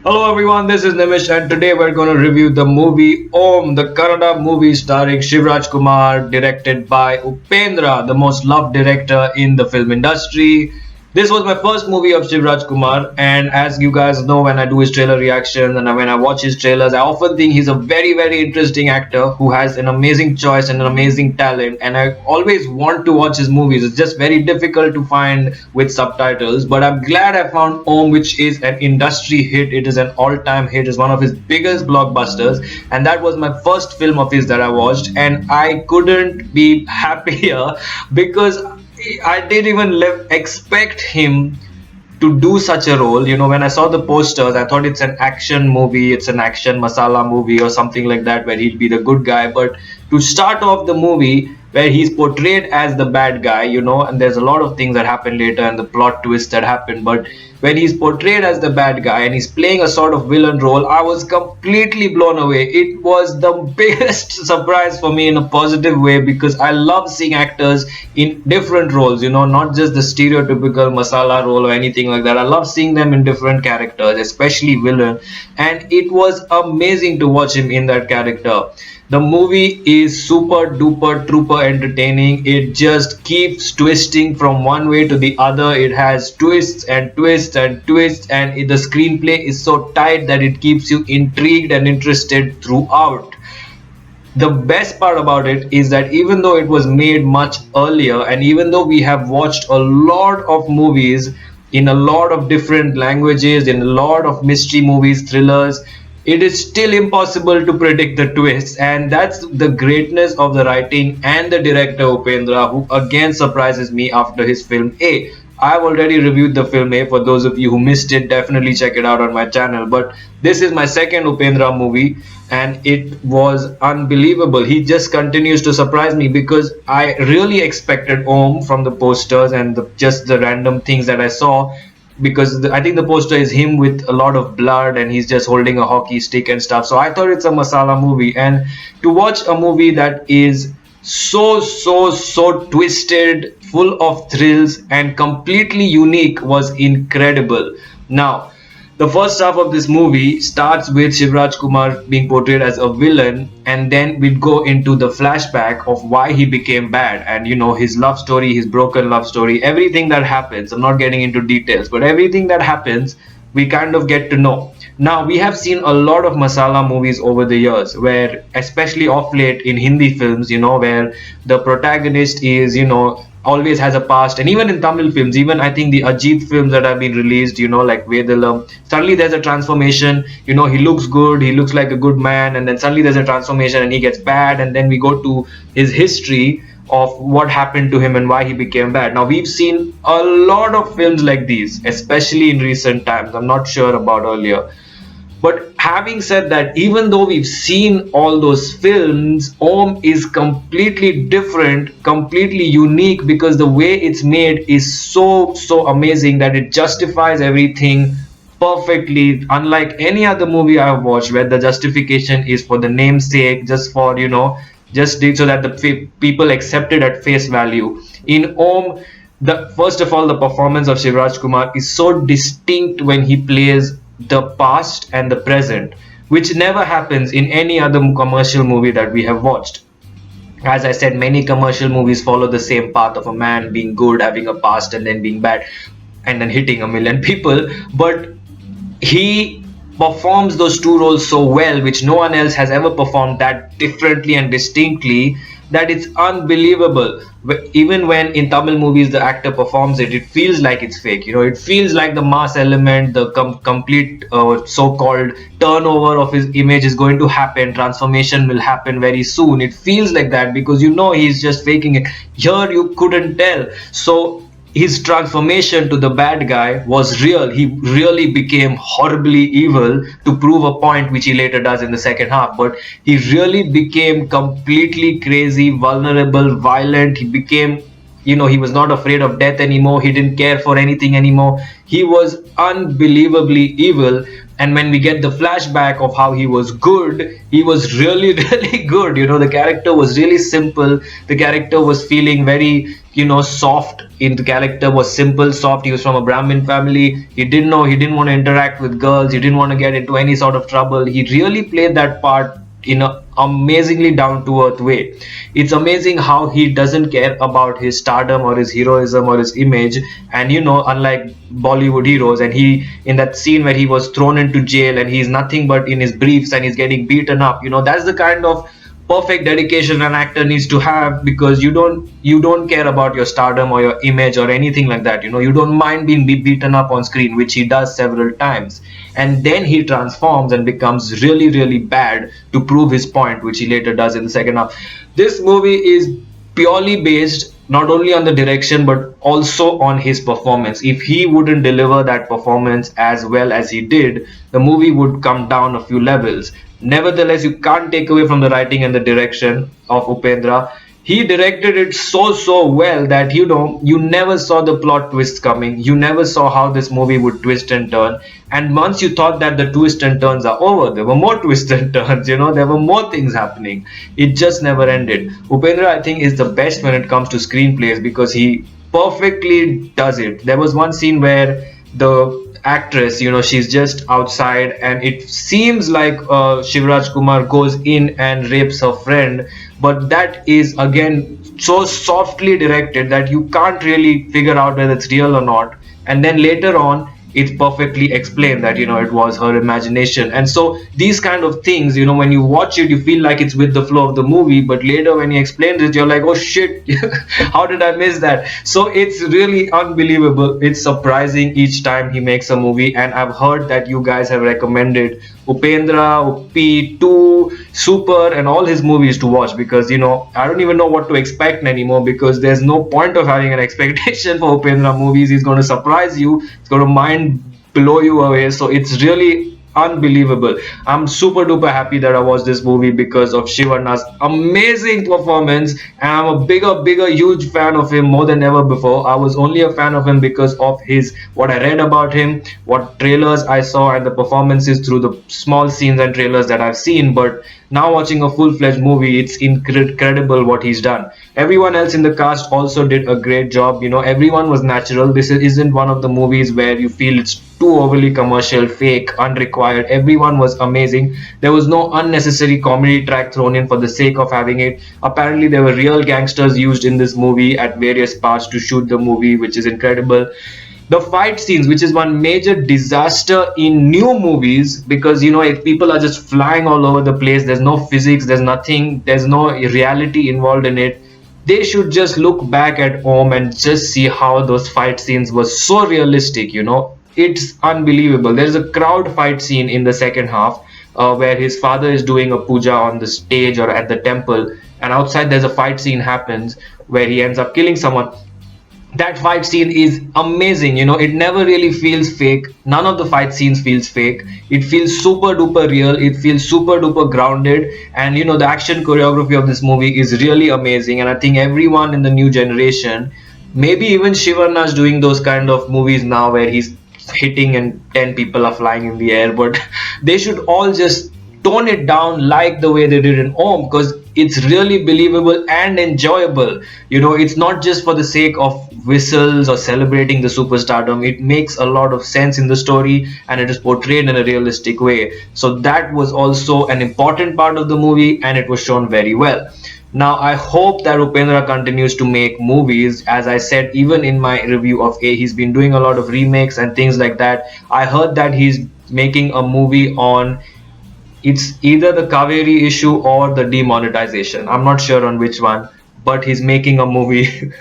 Hello everyone, this is Nimish and today we're going to review the movie Om, the Kannada movie starring Shivraj Kumar, directed by Upendra, the most loved director in the film industry. This was my first movie of Shivraj Kumar, and as you guys know, when I do his trailer reactions and when I watch his trailers, I often think he's a very interesting actor who has an amazing choice and an amazing talent, and I always want to watch his movies. It's just very difficult to find with subtitles, but I'm glad I found Om, which is an industry hit. It is an all-time hit. It's one of his biggest blockbusters, and that was my first film of his that I watched, and I couldn't be happier because I didn't even expect him to do such a role. When I saw the posters, I thought it's an action movie, it's an action masala movie or something like that, where he'd be the good guy. But to start off the movie, where he's portrayed as the bad guy, and there's a lot of things that happen later and the plot twists that happen. But when he's portrayed as the bad guy and he's playing a sort of villain role, I was completely blown away. It was the biggest surprise for me in a positive way because I love seeing actors in different roles, not just the stereotypical masala role or anything like that. I love seeing them in different characters, especially villain, and it was amazing to watch him in that character. The movie is super duper trooper entertaining. It just keeps twisting from one way to the other. It has twists and twists and twists, and the screenplay is so tight that it keeps you intrigued and interested throughout. The best part about it is that even though it was made much earlier, and even though we have watched a lot of movies in a lot of different languages, in a lot of mystery movies, thrillers, it is still impossible to predict the twists, and that's the greatness of the writing and the director Upendra, who again surprises me after his film A. I've already reviewed the film A. For those of you who missed it, definitely check it out on my channel. But this is my second Upendra movie, and it was unbelievable. He just continues to surprise me because I really expected Om from the posters and just the random things that I saw, because I think the poster is him with a lot of blood and he's just holding a hockey stick and stuff. So I thought it's a masala movie, and to watch a movie that is so twisted, full of thrills and completely unique was incredible. Now, the first half of this movie starts with Shivraj Kumar being portrayed as a villain, and then we go into the flashback of why he became bad, and his love story, his broken love story, everything that happens. I'm not getting into details, but everything that happens, we kind of get to know. Now, we have seen a lot of masala movies over the years, where, especially off late in Hindi films, where the protagonist is, always has a past, and even in Tamil films, even I think the Ajit films that have been released, like Vedalam, suddenly there's a transformation. He looks good, he looks like a good man, and then suddenly there's a transformation and he gets bad, and then we go to his history of what happened to him and why he became bad. Now, we've seen a lot of films like these, especially in recent times. I'm not sure about earlier. But having said that, even though we've seen all those films, Om is completely different, completely unique, because the way it's made is so amazing that it justifies everything perfectly, unlike any other movie I've watched where the justification is for the namesake, just for, just so that the people accept it at face value. In Om, the first of all, the performance of Shivraj Kumar is so distinct when he plays the past and the present, which never happens in any other commercial movie that we have watched. As I said, many commercial movies follow the same path of a man being good, having a past, and then being bad, and then hitting a million people. But he performs those two roles so well, which no one else has ever performed that differently and distinctly, that it's unbelievable. Even when in Tamil movies the actor performs it, it feels like it's fake. It feels like the mass element, the complete so-called turnover of his image is going to happen. Transformation will happen very soon. It feels like that because he's just faking it. Here you couldn't tell. So his transformation to the bad guy was real. He really became horribly evil to prove a point, which he later does in the second half. But he really became completely crazy, vulnerable, violent. He became, he was not afraid of death anymore. He didn't care for anything anymore. He was unbelievably evil. And when we get the flashback of how he was good, he was really really good. The character was really simple. The character was feeling very soft in the character, was simple, soft. He was from a Brahmin family. He didn't want to interact with girls. He didn't want to get into any sort of trouble. He really played that part in an amazingly down to earth way. It's amazing how he doesn't care about his stardom or his heroism or his image. And unlike Bollywood heroes, and he, in that scene where he was thrown into jail and he's nothing but in his briefs and he's getting beaten up, that's the kind of perfect dedication an actor needs to have, because you don't care about your stardom or your image or anything like that. You don't mind being beaten up on screen, which he does several times, and then he transforms and becomes really really bad to prove his point, which he later does in the second half. This movie is purely based not only on the direction but also on his performance. If he wouldn't deliver that performance as well as he did, the movie would come down a few levels. Nevertheless, you can't take away from the writing and the direction of Upendra. He directed it so well that you never saw the plot twists coming. You never saw how this movie would twist and turn. And once you thought that the twists and turns are over, there were more twists and turns. There were more things happening. It just never ended. Upendra, I think, is the best when it comes to screenplays because he perfectly does it. There was one scene where the actress, she's just outside, and it seems like Shivraj Kumar goes in and rapes her friend, but that is again so softly directed that you can't really figure out whether it's real or not. And then later on, it's perfectly explained that it was her imagination. And so these kind of things, when you watch it, you feel like it's with the flow of the movie, but later when he explains it, you're like, oh shit, how did I miss that? So it's really unbelievable. It's surprising each time he makes a movie. And I've heard that you guys have recommended Upendra, Uppi 2, Super, and all his movies to watch, because I don't even know what to expect anymore, because there's no point of having an expectation for Upendra movies. He's going to surprise you, it's going to mind blow you away. So it's really unbelievable. I'm super duper happy that I watched this movie because of Shivanna's amazing performance, and I'm a bigger huge fan of him more than ever before. I was only a fan of him because of his what I read about him, what trailers I saw, and the performances through the small scenes and trailers that I've seen. But now watching a full-fledged movie, it's incredible what he's done. Everyone else in the cast also did a great job. Everyone was natural. This isn't one of the movies where you feel it's too overly commercial, fake, unrequired. Everyone was amazing. There was no unnecessary comedy track thrown in for the sake of having it. Apparently there were real gangsters used in this movie at various parts to shoot the movie, which is incredible. The fight scenes, which is one major disaster in new movies, because if people are just flying all over the place, there's no physics, there's nothing, there's no reality involved in it. They should just look back at home and just see how those fight scenes were so realistic. It's unbelievable. There's a crowd fight scene in the second half, where his father is doing a puja on the stage or at the temple, and outside there's a fight scene happens where he ends up killing someone. That fight scene is amazing. It never really feels fake. None of the fight scenes feels fake. It feels super duper real. It feels super duper grounded. And the action choreography of this movie is really amazing. And I think everyone in the new generation, maybe even Shivanna, is doing those kind of movies now where he's hitting and 10 people are flying in the air, but they should all just tone it down like the way they did in Om, because it's really believable and enjoyable. It's not just for the sake of whistles or celebrating the superstardom. It makes a lot of sense in the story, and it is portrayed in a realistic way. So that was also an important part of the movie, and it was shown very well. Now, I hope that Upendra continues to make movies. As I said, even in my review of A, he's been doing a lot of remakes and things like that. I heard that he's making a movie on, it's either the Kaveri issue or the demonetization. I'm not sure on which one, but he's making a movie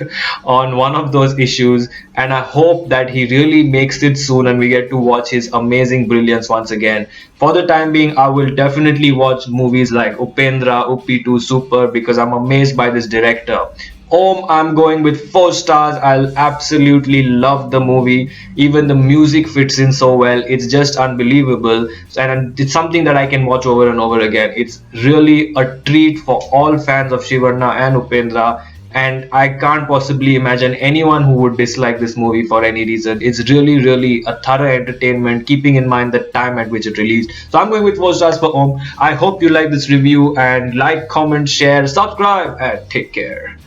on one of those issues, and I hope that he really makes it soon and we get to watch his amazing brilliance once again. For the time being, I will definitely watch movies like Upendra, Uppi 2, Super, because I'm amazed by this director. Om, I'm going with 4 stars. I'll absolutely love the movie. Even the music fits in so well. It's just unbelievable. And it's something that I can watch over and over again. It's really a treat for all fans of Shivarna and Upendra. And I can't possibly imagine anyone who would dislike this movie for any reason. It's really a thorough entertainment, keeping in mind the time at which it released. So I'm going with 4 stars for Om. I hope you like this review, and like, comment, share, subscribe, and take care.